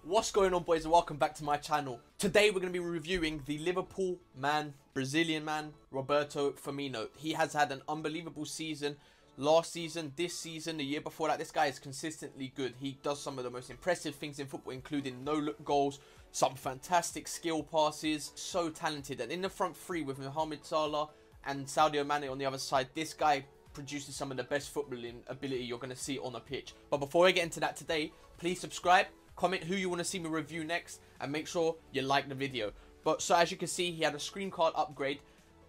What's going on, boys, and welcome back to my channel. Today we're going to be reviewing the Liverpool man, Brazilian man, Roberto Firmino. He has had an unbelievable season. Last season, this season, the year before that, this guy is consistently good. He does some of the most impressive things in football, including no-look goals, some fantastic skill passes, so talented. And in the front three with Mohamed Salah and Sadio Mane on the other side, this guy produces some of the best footballing ability you're going to see on a pitch. But before I get into that today, please subscribe, comment who you want to see me review next, and make sure you like the video. But so as you can see, he had a screen card upgrade,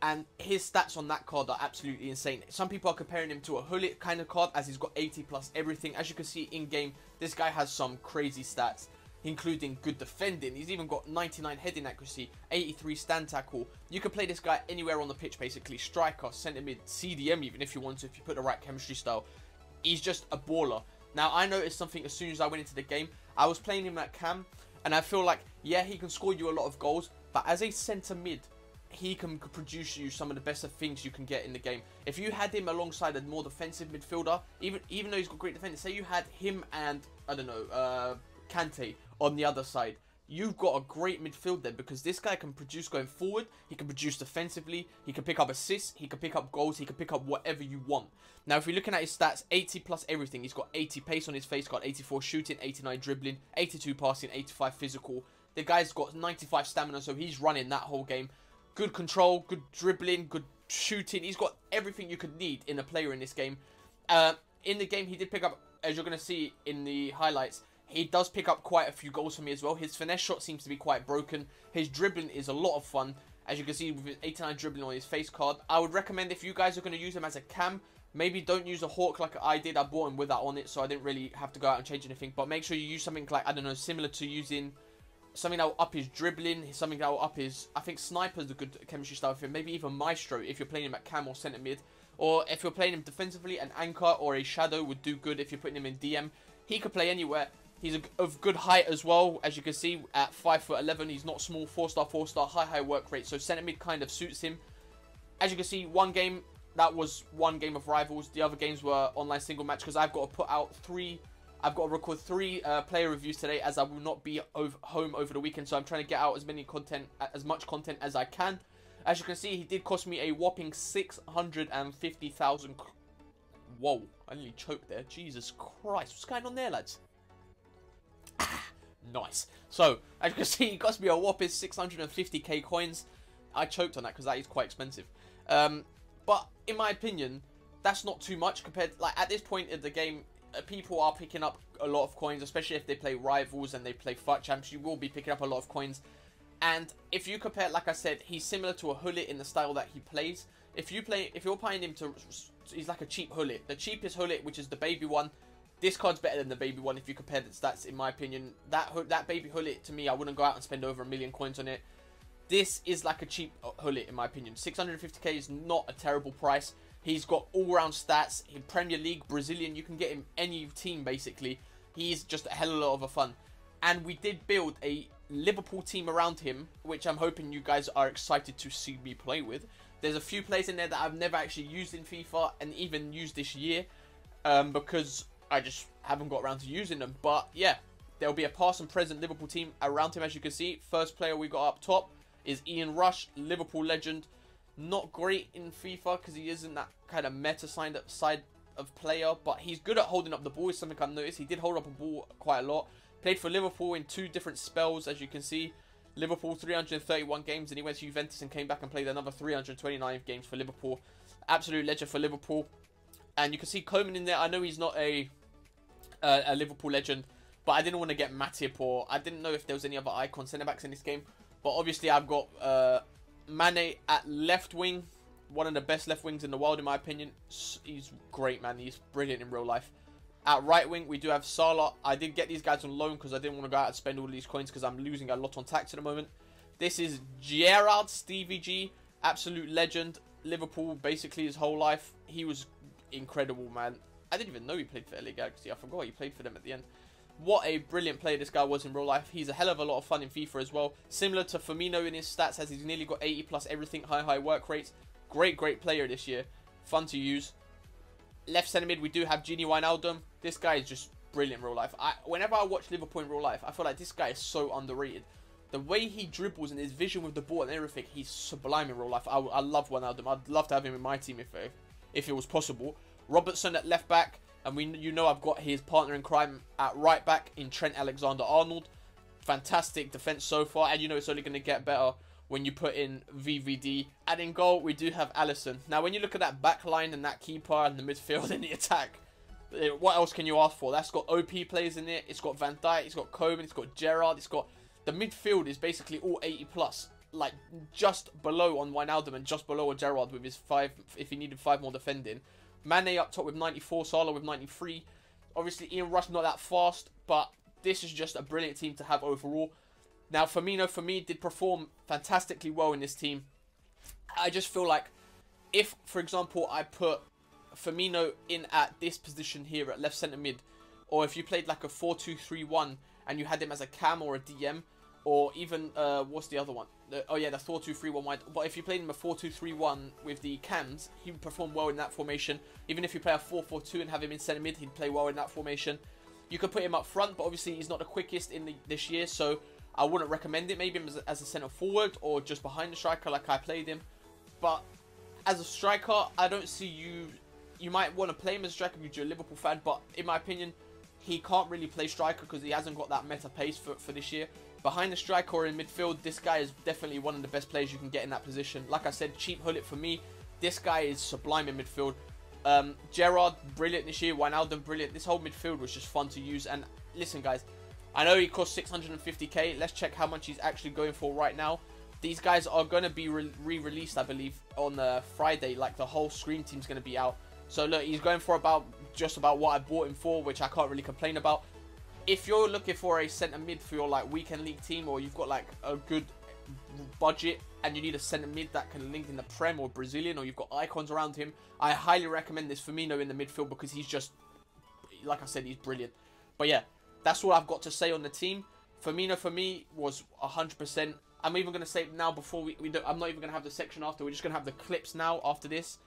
and his stats on that card are absolutely insane. Some people are comparing him to a Hullet kind of card, as he's got 80 plus everything. As you can see in game, this guy has some crazy stats, including good defending. He's even got 99 heading accuracy, 83 stand tackle. You can play this guy anywhere on the pitch, basically. Striker, centre mid, CDM even if you want to, if you put the right chemistry style. He's just a baller. Now, I noticed something as soon as I went into the game. I was playing him at cam, and I feel like, yeah, he can score you a lot of goals, but as a centre mid, he can produce you some of the best of things you can get in the game. If you had him alongside a more defensive midfielder, even though he's got great defending, say you had him and, I don't know, Kante on the other side, you've got a great midfield there, because this guy can produce going forward, he can produce defensively, he can pick up assists, he can pick up goals, he can pick up whatever you want. Now, if you're looking at his stats, 80 plus everything, he's got 80 pace on his face card, 84 shooting, 89 dribbling, 82 passing, 85 physical. The guy's got 95 stamina, so he's running that whole game. Good control, good dribbling, good shooting. He's got everything you could need in a player in this game. In the game, he did pick up, as you're going to see in the highlights, he does pick up quite a few goals for me as well. His finesse shot seems to be quite broken. His dribbling is a lot of fun. As you can see with his 89 dribbling on his face card. I would recommend, if you guys are going to use him as a cam, maybe don't use a Hawk like I did. I bought him with that on it, so I didn't really have to go out and change anything. But make sure you use something like, I don't know, similar to using something that will up his dribbling, something that will up his, I think Sniper's a good chemistry style for him. Maybe even Maestro if you're playing him at cam or centre mid. Or if you're playing him defensively, an Anchor or a Shadow would do good if you're putting him in DM. He could play anywhere. He's of good height as well, as you can see, at 5'11". He's not small, 4-star, high work rate. So centre mid kind of suits him. As you can see, one game, that was one game of Rivals. The other games were online single match, because I've got to put out I've got to record three player reviews today, as I will not be home over the weekend. So I'm trying to get out as much content as I can. As you can see, he did cost me a whopping 650,000. Whoa, I nearly choked there. Jesus Christ, what's going on there, lads? Nice. So, as you can see, it cost me a whopping 650k coins. I choked on that because that is quite expensive. But in my opinion, that's not too much compared. Like, at this point in the game, people are picking up a lot of coins, especially if they play Rivals and they play FUT Champs. You will be picking up a lot of coins. And if you compare, like I said, he's similar to a Hullet in the style that he plays. If you're playing him to, he's like a cheap Hullet. The cheapest Hullet, which is the baby one. This card's better than the baby one if you compare the stats, in my opinion. That baby Hullet, to me, I wouldn't go out and spend over 1 million coins on it. This is like a cheap Hullet, in my opinion. 650k is not a terrible price. He's got all-round stats. In Premier League, Brazilian, you can get him any team, basically. He's just a hell of a lot of fun. And we did build a Liverpool team around him, which I'm hoping you guys are excited to see me play with. There's a few players in there that I've never actually used in FIFA, and even used this year, because I just haven't got around to using them. But yeah, there'll be a past and present Liverpool team around him, as you can see. First player we got up top is Ian Rush, Liverpool legend. Not great in FIFA because he isn't that kind of meta side of player, but he's good at holding up the ball, is something I've noticed. He did hold up a ball quite a lot. Played for Liverpool in 2 different spells, as you can see. Liverpool 331 games, and he went to Juventus and came back and played another 329 games for Liverpool. Absolute legend for Liverpool. And you can see Coleman in there. I know he's not a Liverpool legend, but I didn't want to get Matip, or I didn't know if there was any other icon centre-backs in this game. But obviously I've got Mane at left wing. One of the best left wings in the world, in my opinion. He's great, man. He's brilliant in real life. At right wing, we do have Salah. I did get these guys on loan because I didn't want to go out and spend all these coins because I'm losing a lot on tax at the moment. This is Gerrard, Stevie G. Absolute legend. Liverpool, basically his whole life. He was incredible, man. I didn't even know he played for LA Galaxy. I forgot he played for them at the end. What a brilliant player this guy was in real life. He's a hell of a lot of fun in FIFA as well. Similar to Firmino in his stats, as he's nearly got 80 plus everything, high work rates. Great player this year. Fun to use. Left centre mid, we do have Gini Wijnaldum. This guy is just brilliant in real life. Whenever I watch Liverpool in real life, I feel like this guy is so underrated. The way he dribbles and his vision with the ball and everything, he's sublime in real life. I love Wijnaldum. I'd love to have him in my team if it was possible. Robertson at left back, and you know I've got his partner in crime at right back in Trent Alexander-Arnold. Fantastic defense so far, and you know it's only going to get better when you put in VVD. And in goal, we do have Alisson. Now, when you look at that back line and that keeper and the midfield and the attack, what else can you ask for? That's got OP players in it. It's got Van Dijk, it's got Koeman, it's got Gerrard, it's got... The midfield is basically all 80 plus. Like, just below on Wijnaldum and just below on Gerrard with his 5, if he needed 5 more defending. Mane up top with 94, Salah with 93. Obviously, Ian Rush not that fast, but this is just a brilliant team to have overall. Now, Firmino, for me, did perform fantastically well in this team. I just feel like if, for example, I put Firmino in at this position here at left centre mid, or if you played like a 4-2-3-1 and you had him as a cam or a DM, or even, what's the other one? Oh yeah, the 4-2-3-1 wide. But if you played him a 4-2-3-1 with the cams, he would perform well in that formation. Even if you play a 4-4-2 and have him in centre mid, he'd play well in that formation. You could put him up front, but obviously he's not the quickest in this year, so I wouldn't recommend it. Maybe him as a centre forward or just behind the striker like I played him. But as a striker, I don't see you... You might want to play him as a striker because you're a Liverpool fan, but in my opinion, he can't really play striker because he hasn't got that meta pace for this year. Behind the striker or in midfield, this guy is definitely one of the best players you can get in that position. Like I said, cheap Hullet for me. This guy is sublime in midfield. Gerrard, brilliant this year. Wijnaldum, brilliant. This whole midfield was just fun to use. And listen, guys, I know he cost 650k. Let's check how much he's actually going for right now. These guys are going to be re-released, I believe, on Friday. Like, the whole Scream team's going to be out. So, look, he's going for just about what I bought him for, which I can't really complain about. If you're looking for a centre mid for your, like, weekend league team, or you've got, like, a good budget and you need a centre mid that can link in the Prem or Brazilian, or you've got icons around him, I highly recommend this Firmino in the midfield because he's just, like I said, he's brilliant. But yeah, that's all I've got to say on the team. Firmino for me was 100%. I'm even going to say now before we do, I'm not even going to have the section after. We're just going to have the clips now after this.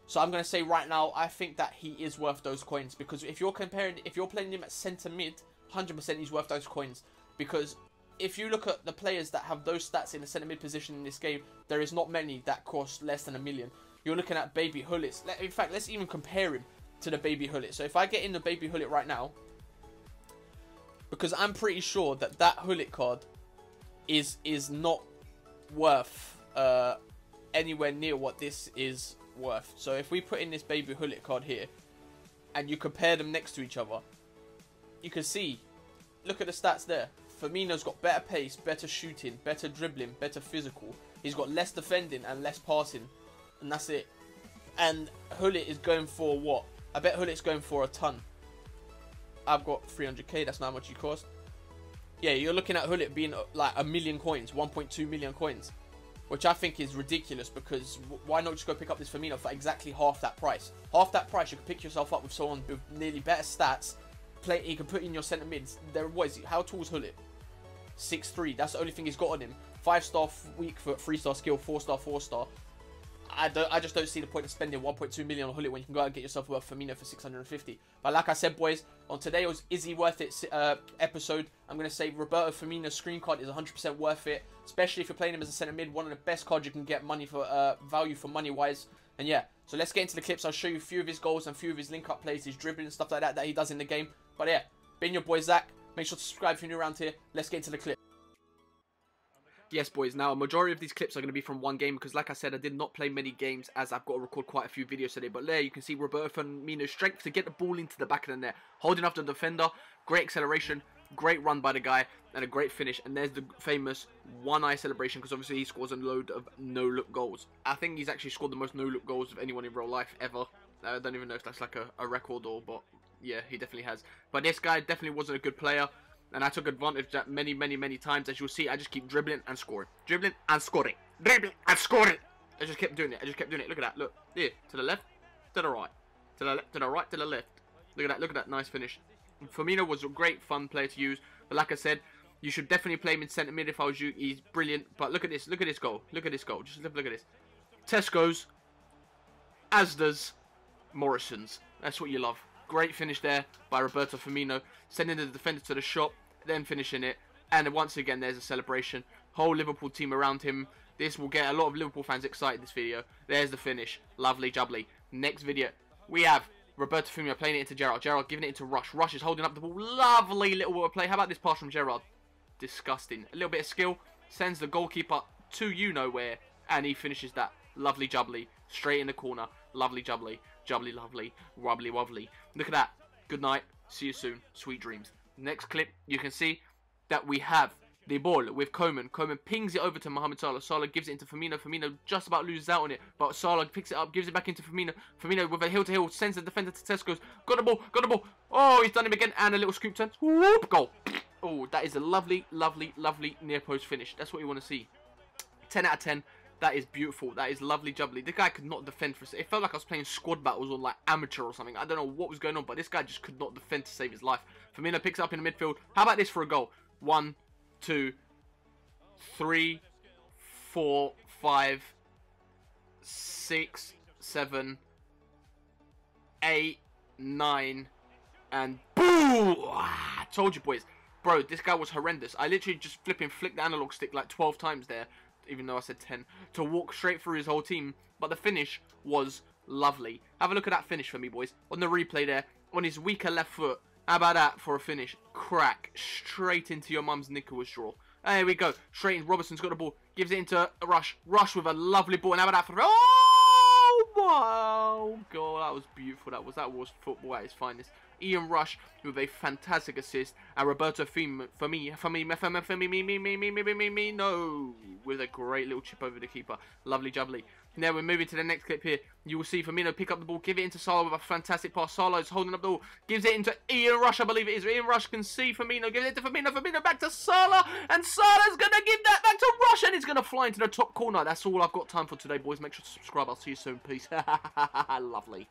So I'm going to say right now, I think that he is worth those coins. Because if you're playing him at centre mid, 100% he's worth those coins. Because if you look at the players that have those stats in the centre mid position in this game, there is not many that cost less than $1 million. You're looking at Baby Hullet. In fact, let's even compare him to the Baby Hullet. So if I get in the Baby Hullet right now, because I'm pretty sure that Hullet card is not worth anywhere near what this is worth. So if we put in this Baby Hullet card here and you compare them next to each other, you can see, look at the stats there. Firmino's got better pace, better shooting, better dribbling, better physical. He's got less defending and less passing, and that's it. And Hullet is going for what? I bet Hullet's going for a ton. I've got 300k, that's not how much he cost. Yeah, you're looking at Hullet being like 1 million coins, 1.2 million coins, which I think is ridiculous, because why not just go pick up this Firmino for exactly half that price? Half that price, you can pick yourself up with someone with nearly better stats. He can put in your centre mids. What is he? How tall is Hullet? 6'3". That's the only thing he's got on him. 5-star weak foot, 3-star skill, 4-star, 4-star. I just don't see the point of spending 1.2 million on Hullet when you can go out and get yourself a Firmino for 650. But like I said, boys, on today's Is He Worth It episode, I'm going to say Roberto Firmino's screen card is 100% worth it, especially if you're playing him as a centre mid, one of the best cards you can get money for value for money wise. And yeah, so let's get into the clips. I'll show you a few of his goals and a few of his link-up plays, his dribbling and stuff like that he does in the game. But yeah, been your boy Zach. Make sure to subscribe if you're new around here. Let's get into the clip. Yes, boys, now a majority of these clips are going to be from one game because, like I said, I did not play many games as I've got to record quite a few videos today. But there you can see Roberto Firmino's strength to get the ball into the back of the net, holding off the defender, great acceleration, great run by the guy, and a great finish. And there's the famous one-eye celebration because obviously he scores a load of no-look goals. I think he's actually scored the most no-look goals of anyone in real life ever. I don't even know if that's like a record or, but yeah, he definitely has. But this guy definitely wasn't a good player. And I took advantage of that many times. As you'll see, I just keep dribbling and scoring. Dribbling and scoring. Dribbling and scoring. I just kept doing it. Look at that. Look. Here. To the left. To the right. To the left. To the right. To the left. Look at that. Look at that. Nice finish. Firmino was a great fun player to use. But like I said, you should definitely play him in centre mid if I was you. He's brilliant. But look at this. Look at this goal. Look at this goal. Just look at this. Tesco's. Asda's. Morrison's. That's what you love. Great finish there by Roberto Firmino, sending the defender to the shop, then finishing it. And once again, there's a celebration. Whole Liverpool team around him. This will get a lot of Liverpool fans excited, this video. There's the finish. Lovely jubbly. Next video, we have Roberto Firmino playing it into Gerrard. Gerrard giving it into Rush. Rush is holding up the ball. Lovely little water play. How about this pass from Gerrard? Disgusting. A little bit of skill. Sends the goalkeeper to you-know-where. And he finishes that. Lovely jubbly. Straight in the corner. Lovely jubbly. Jubbly lovely. Rubbly wobbly. Look at that. Good night. See you soon. Sweet dreams. Next clip, you can see that we have the ball with Coman. Coman pings it over to Mohamed Salah. Salah gives it into Firmino. Firmino just about loses out on it, but Salah picks it up, gives it back into Firmino. Firmino with a heel-to-heel, sends the defender to Tesco's. Got the ball, got the ball. Oh, he's done him again, and a little scoop turn. Whoop, goal. Oh, that is a lovely, lovely, lovely near-post finish. That's what you want to see. 10 out of 10. That is beautiful. That is lovely jubbly. The guy could not defend for a second. It felt like I was playing squad battles on like amateur or something. I don't know what was going on, but this guy just could not defend to save his life. Firmino picks it up in the midfield. How about this for a goal? 1, 2, 3, 4, 5, 6, 7, 8, 9, and boom! I told you, boys. Bro, this guy was horrendous. I literally just flicked the analog stick like 12 times there, even though I said 10, to walk straight through his whole team. But the finish was lovely. Have a look at that finish for me, boys. On the replay there, on his weaker left foot. How about that for a finish? Crack. Straight into your mum's Nicholas draw. There we go. Straight in. Robertson's got the ball. Gives it into Rush. Rush with a lovely ball. And how about that for... Oh, wow. God, that was beautiful. That was football at its finest. Ian Rush with a fantastic assist. And Roberto Firmino with a great little chip over the keeper. Lovely jubbly. Now we're moving to the next clip here. You will see Firmino pick up the ball, give it into Salah with a fantastic pass. Salah is holding up the ball, gives it into Ian Rush, I believe it is. Ian Rush can see Firmino, gives it to Firmino. Firmino back to Salah, and Salah's going to give that back to Rush, and it's going to fly into the top corner. That's all I've got time for today, boys. Make sure to subscribe. I'll see you soon. Peace. Lovely.